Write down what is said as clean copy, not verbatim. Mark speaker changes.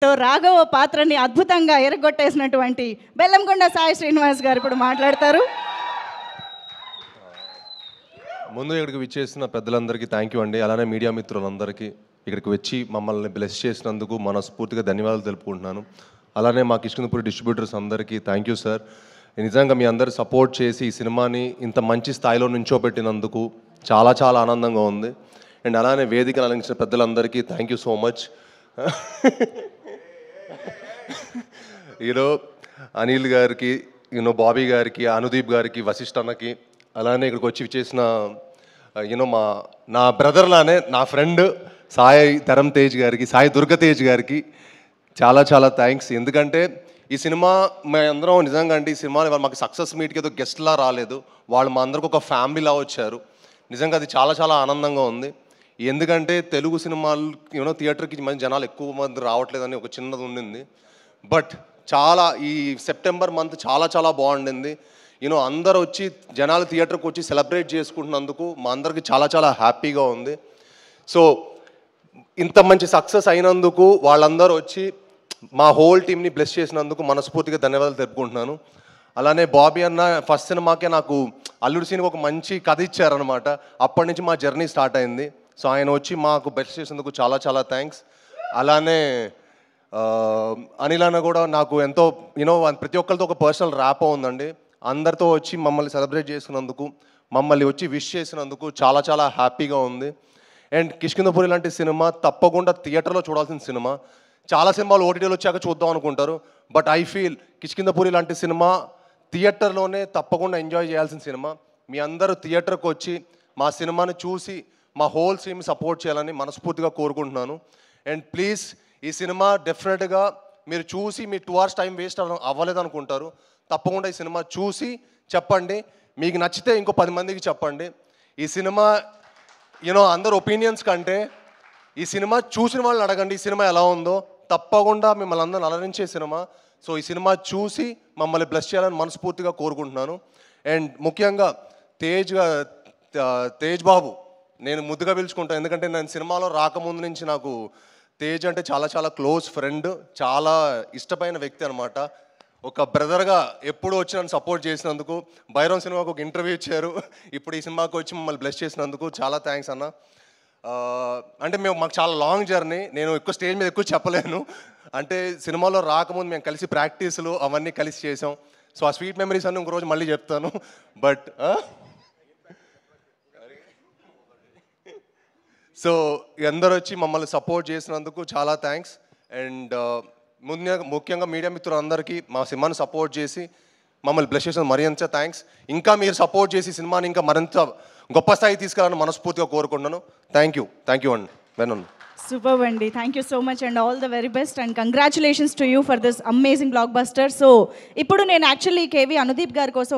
Speaker 1: రాఘవ పాత్రని అద్భుతంగా ఎరగొట్టేసినటువంటి బెల్లంకొండ సాయి శ్రీనివాస్ గారు ఇప్పుడు మాట్లాడతారు.
Speaker 2: ముందు ఇక్కడికి విచ్చేసిన పెద్దలందరికీ థ్యాంక్ యూ అండి. అలానే మీడియా మిత్రులందరికీ ఇక్కడికి వచ్చి మమ్మల్ని బ్లెస్ చేసినందుకు మనస్ఫూర్తిగా ధన్యవాదాలు తెలుపుకుంటున్నాను. అలానే మా కిష్కిందపురి డిస్ట్రిబ్యూటర్స్ అందరికీ థ్యాంక్ యూ సార్. నిజంగా మీ అందరు సపోర్ట్ చేసి ఈ సినిమాని ఇంత మంచి స్థాయిలో నుంచోబెట్టినందుకు చాలా చాలా ఆనందంగా ఉంది. అండ్ అలానే వేదికను అలంకరించిన పెద్దలందరికీ thank you so much. Anil గారికి, బాబీ గారికి, అనుదీప్ గారికి, వశిష్ఠ అన్నకి, అలానే ఇక్కడికి వచ్చి చేసిన నా బ్రదర్ లానే నా ఫ్రెండ్ సాయి ధరమ్ తేజ్ గారికి, సాయి దుర్గతేజ్ గారికి చాలా చాలా థ్యాంక్స్. ఎందుకంటే ఈ సినిమా మేమందరం నిజంగా అంటే ఈ సినిమా మాకు సక్సెస్ మీట్కి ఏదో గెస్ట్లా రాలేదు, వాళ్ళు మా అందరికి ఒక ఫ్యామిలీలా వచ్చారు. నిజంగా అది చాలా చాలా ఆనందంగా ఉంది. ఎందుకంటే తెలుగు సినిమాలు థియేటర్కి మంచి జనాలు ఎక్కువ మంది రావట్లేదని ఒక చిన్నది ఉండింది. బట్ చాలా ఈ సెప్టెంబర్ మంత్ చాలా చాలా బాగుండింది. అందరూ వచ్చి జనాలు థియేటర్కి వచ్చి సెలబ్రేట్ చేసుకుంటున్నందుకు మా అందరికి చాలా చాలా హ్యాపీగా ఉంది. సో ఇంత మంచి సక్సెస్ అయినందుకు వాళ్ళందరూ వచ్చి మా హోల్ టీమ్ని బ్లెస్ చేసినందుకు మనస్ఫూర్తిగా ధన్యవాదాలు తెలుపుకుంటున్నాను. అలానే బాబీ అన్న ఫస్ట్ సినిమాకే నాకు అల్లుడు సినిమా ఒక మంచి కథ ఇచ్చారనమాట. అప్పటి నుంచి మా జర్నీ స్టార్ట్ అయింది. సో ఆయన వచ్చి మాకు బ్లెస్ చేసినందుకు చాలా చాలా థ్యాంక్స్. అలానే అనిల్ అన్న కూడా నాకు ఎంతో ప్రతి ఒక్కరితో ఒక పర్సనల్ ర్యాప్ ఉందండి. అందరితో వచ్చి మమ్మల్ని సెలబ్రేట్ చేసుకున్నందుకు, మమ్మల్ని వచ్చి విష్ చేసినందుకు చాలా చాలా హ్యాపీగా ఉంది. అండ్ కిష్కిందపురి లాంటి సినిమా తప్పకుండా థియేటర్లో చూడాల్సిన సినిమా. చాలా సినిమాలు ఓటీటీలో వచ్చాక చూద్దాం అనుకుంటారు. బట్ ఐ ఫీల్ కిష్కిందపురి లాంటి సినిమా థియేటర్లోనే తప్పకుండా ఎంజాయ్ చేయాల్సిన సినిమా. మీ అందరూ థియేటర్కి వచ్చి మా సినిమాని చూసి మా హోల్ టీమ్ సపోర్ట్ చేయాలని మనస్ఫూర్తిగా కోరుకుంటున్నాను. అండ్ ప్లీజ్ ఈ సినిమా డెఫినెట్గా మీరు చూసి మీ 2 hours టైం వేస్ట్ అవ్వలేదు అనుకుంటారు. తప్పకుండా ఈ సినిమా చూసి చెప్పండి. మీకు నచ్చితే ఇంకో 10 మందికి చెప్పండి. ఈ సినిమా అందరు ఒపీనియన్స్ కంటే ఈ సినిమా చూసిన వాళ్ళని అడగండి ఈ సినిమా ఎలా ఉందో. తప్పకుండా మిమ్మల్ని అందరిని అలరించే సినిమా. సో ఈ సినిమా చూసి మమ్మల్ని బ్లెస్ చేయాలని మనస్ఫూర్తిగా కోరుకుంటున్నాను. అండ్ ముఖ్యంగా తేజ్ బాబు నేను ముద్దుగా పిలుచుకుంటాను. ఎందుకంటే నేను సినిమాలో రాకముందు నుంచి నాకు తేజ్ అంటే చాలా చాలా క్లోజ్ ఫ్రెండ్, చాలా ఇష్టమైన వ్యక్తి అనమాట. ఒక బ్రదర్గా ఎప్పుడు వచ్చి నన్ను సపోర్ట్ చేసినందుకు, భైరవ్ సినిమాకు ఒక ఇంటర్వ్యూ ఇచ్చారు, ఇప్పుడు ఈ సినిమాకి వచ్చి మమ్మల్ని బ్లెస్ చేసినందుకు చాలా థ్యాంక్స్ అన్న. అంటే మాకు చాలా లాంగ్ జర్నీ, నేను ఎక్కువ స్టేజ్ మీద ఎక్కువ చెప్పలేను. అంటే సినిమాలో రాకముందు మేము కలిసి ప్రాక్టీసులు అవన్నీ కలిసి చేసాం. సో ఆ స్వీట్ మెమరీస్ అన్నీ ఇంకరోజు మళ్ళీ చెప్తాను. బట్ సో అందరూ వచ్చి మమ్మల్ని సపోర్ట్ చేసినందుకు చాలా థ్యాంక్స్. అండ్ ముఖ్యంగా మీడియా మిత్రులందరికీ మా సినిమాని సపోర్ట్ చేసి మమ్మల్ని బ్లెస్ చేసిన మరింత థ్యాంక్స్. ఇంకా మీరు సపోర్ట్ చేసి సినిమాని ఇంకా మరింత గొప్ప స్థాయి తీసుకురావాలని మనస్ఫూర్తిగా కోరుకుంటున్నాను. థ్యాంక్ యూ అండి. వెనన్
Speaker 1: సూపర్ అండి. Thank you so much and all the very best and congratulations to you for this amazing block buster. So ఇప్పుడు నేను యాక్చువల్లీ కేవీ అనుదీప్ గారి కోసం